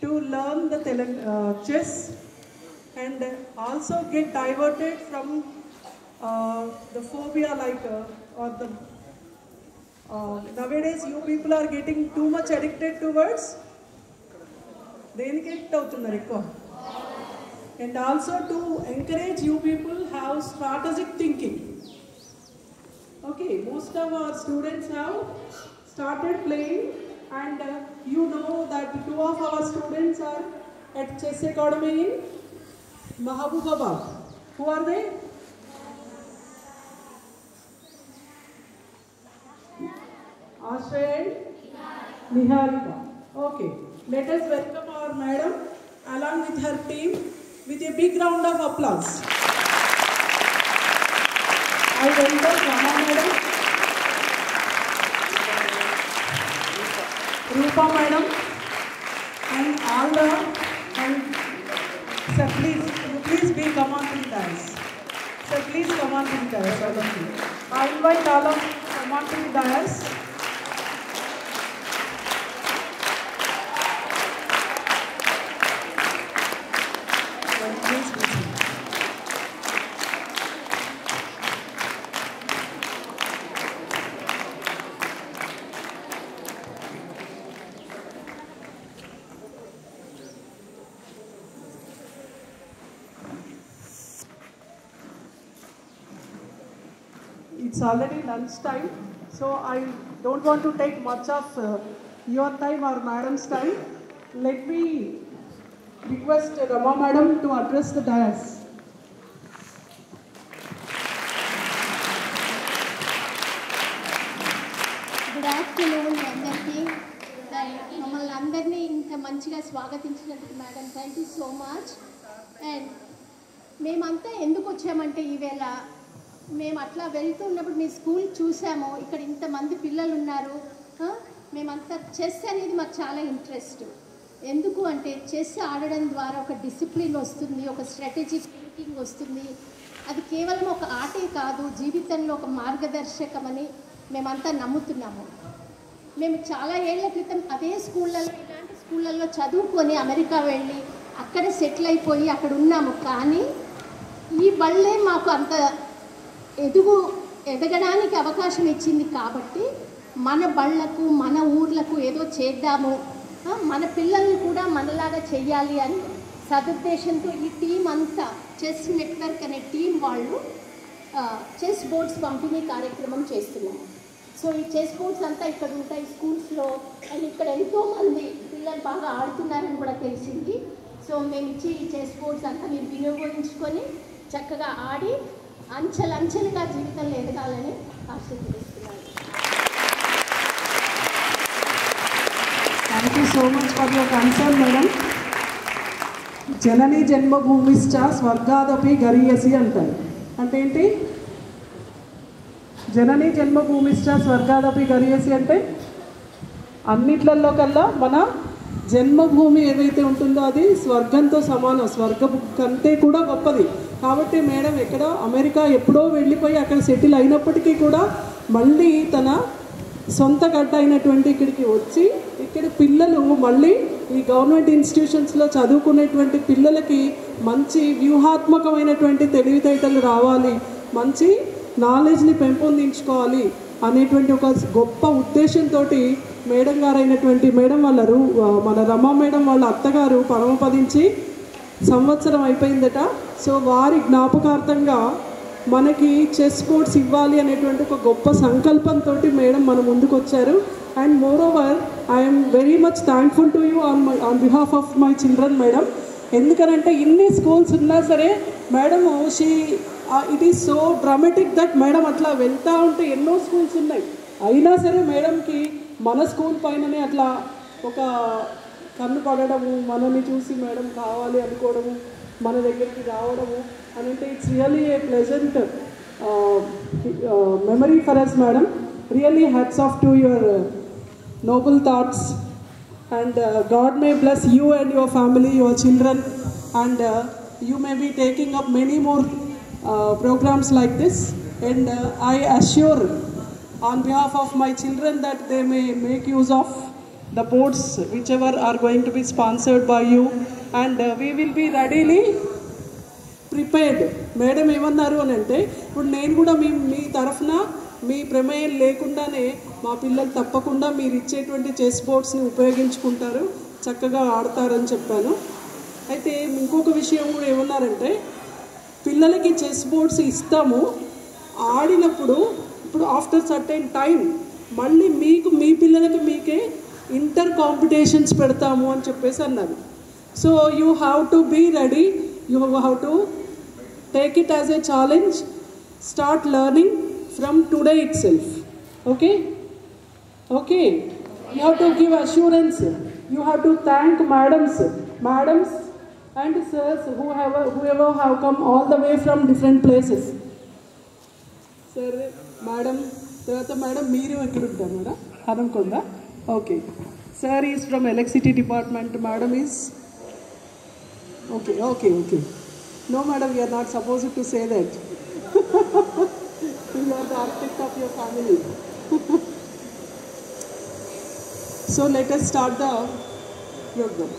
to learn the chess and also get diverted from the phobia or the nowadays you people are getting too much addicted towards దేనికి addict అవుతున్నారు ఎక్కువ. And also to encourage you people have strategic thinking. Okay, most of our students have started playing and you know that 2 of our students are at Chess Academy in Mahabubabad. Who are they? Ashrey and Niharika. Okay, let us welcome our madam along with her team with a big round of applause. I welcome Rama madam, Rupa madam, and all the sir, please be come on to the dais. Sir, please come on to the dais, all of you. I invite all of you to come on to the dais. It's already lunch time, so I don't want to take much of your time or madam's time. Let me request Rama madam to address the dais. Good afternoon, అందరికీ. మమ్మల్ని అందరినీ ఇంత మంచిగా స్వాగతించినందుకు madam thank you so much. And మేమంతా ఎందుకు వచ్చామంటే ఈవేళ మేము అట్లా వెళ్తున్నప్పుడు మీ స్కూల్ చూసాము, ఇక్కడ ఇంతమంది పిల్లలు ఉన్నారు. మేమంతా చెస్ అనేది మాకు చాలా ఇంట్రెస్ట్. ఎందుకు అంటే చెస్ ఆడడం ద్వారా ఒక డిసిప్లిన్ వస్తుంది, ఒక స్ట్రాటజిక్ థింకింగ్ వస్తుంది. అది కేవలం ఒక ఆటే కాదు, జీవితంలో ఒక మార్గదర్శకమని మేమంతా నమ్ముతున్నాము. మేము చాలా ఏళ్ల క్రితం అదే స్కూళ్ళల్లో ఇలాంటి స్కూళ్ళల్లో చదువుకొని అమెరికా వెళ్ళి అక్కడ సెటిల్ అయిపోయి అక్కడ ఉన్నాము. కానీ ఈ బళ్ళే మాకు అంత ఎదగడానికి అవకాశం ఇచ్చింది. కాబట్టి మన బళ్ళకు మన ఊర్లకు ఏదో చేద్దాము, మన పిల్లల్ని కూడా మనలాగా చెయ్యాలి అని సదుద్దేశంతో ఈ టీం అంతా చెస్ నెట్వర్క్ అనే టీం వాళ్ళు చెస్ బోర్డ్స్ పంపిణీ కార్యక్రమం చేస్తున్నాము. సో ఈ చెస్ బోర్డ్స్ అంతా ఇక్కడ ఉంటాయి స్కూల్స్లో. అండ్ ఇక్కడ ఎంతోమంది పిల్లలు బాగా ఆడుతున్నారని కూడా తెలిసింది. సో మేము ఇచ్చే ఈ చెస్ బోర్డ్స్ అంతా మీరు వినియోగించుకొని చక్కగా ఆడి అంచెలంచెలుగా జీవితంలో ఎదగాలని ఆశీర్వదిస్తున్నాను. Thank you so much for your concern madam. జనని జన్మభూమిశ్చ స్వర్గాదపి గరీయసి అంటారు. అంటే ఏంటి? జనని జన్మభూమిశ్చ స్వర్గాదపి గరీయసి అంటే అన్నిట్లలో కల్లా మన జన్మభూమి ఏదైతే ఉంటుందో అది స్వర్గంతో సమానం, స్వర్గం కంటే కూడా గొప్పది. కాబట్టి మేడం ఎక్కడ అమెరికా ఎప్పుడో వెళ్ళిపోయి అక్కడ సెటిల్ అయినప్పటికీ కూడా మళ్ళీ తన సొంత గడ్డ అయినటువంటి ఇక్కడికి వచ్చి ఇక్కడ పిల్లలు మళ్ళీ ఈ గవర్నమెంట్ ఇన్స్టిట్యూషన్స్లో చదువుకునేటువంటి పిల్లలకి మంచి వ్యూహాత్మకమైనటువంటి తెలివితేటలు రావాలి, మంచి నాలెడ్జ్ని పెంపొందించుకోవాలి అనేటువంటి ఒక గొప్ప ఉద్దేశంతో మేడం గారు అయినటువంటి మేడం వాళ్ళరు మన రమా మేడం వాళ్ళ అత్తగారు పరమపదించి సంవత్సరం అయిపోయిందట. సో వారి జ్ఞాపకార్థంగా మనకి చెస్ బోర్డ్స్ ఇవ్వాలి అనేటువంటి ఒక గొప్ప సంకల్పంతో మేడం మన ముందుకు వచ్చారు. And more over I'm very much thankful to you on behalf of my children madam. ఎందుకనంటే ఇన్ని స్కూల్స్ ఉన్నా సరే madam it is so dramatic that madam అట్లా వెళ్తూ ఉంటే ఎన్నో స్కూల్స్ ఉన్నాయి, అయినా సరే మేడంకి మన స్కూల్ పైననే అట్లా ఒక కన్ను పడడము, మనల్ని చూసి మేడం కావాలి అనుకోవడము, మన దగ్గరికి రావడము అని అంటే it's really a pleasant memory for us madam. Really hats off to your noble thoughts and God may bless you and your family, your children, and you may be taking up many more programs like this, and I assure on behalf of my children that they may make use of the boards whichever are going to be sponsored by you, and we will be readily prepared. Madam ఏమన్నారు అని అంటే, ఇప్పుడు నేను కూడా మీ తరఫున మీ ప్రమేయం లేకుండానే మా పిల్లలు తప్పకుండా మీరు ఇచ్చేటువంటి చెస్ బోర్డ్స్ని ఉపయోగించుకుంటారు, చక్కగా ఆడతారని చెప్పాను. అయితే ఇంకొక విషయం కూడా ఏమన్నారంటే, పిల్లలకి చెస్ బోర్డ్స్ ఇస్తాము, ఆడినప్పుడు ఇప్పుడు ఆఫ్టర్ సర్టెన్ టైం మళ్ళీ మీకు మీ పిల్లలకి మీకే ఇంటర్ కాంపిటీషన్స్ పెడతాము అని చెప్పేసి అన్నారు. So you have to be ready, you have to take it as a challenge, start learning from today itself. Okay, you have to give assurance, you have to thank madams and sirs whoever have come all the way from different places. Sir, madam, తర్వాత madam మీరు ఎక్కడ ఉంటారు madam? Hanamkonda. Okay, sir is from electricity department, madam is okay. No, madam, you are not supposed to say that. You are the architect of your family. So let us start the program.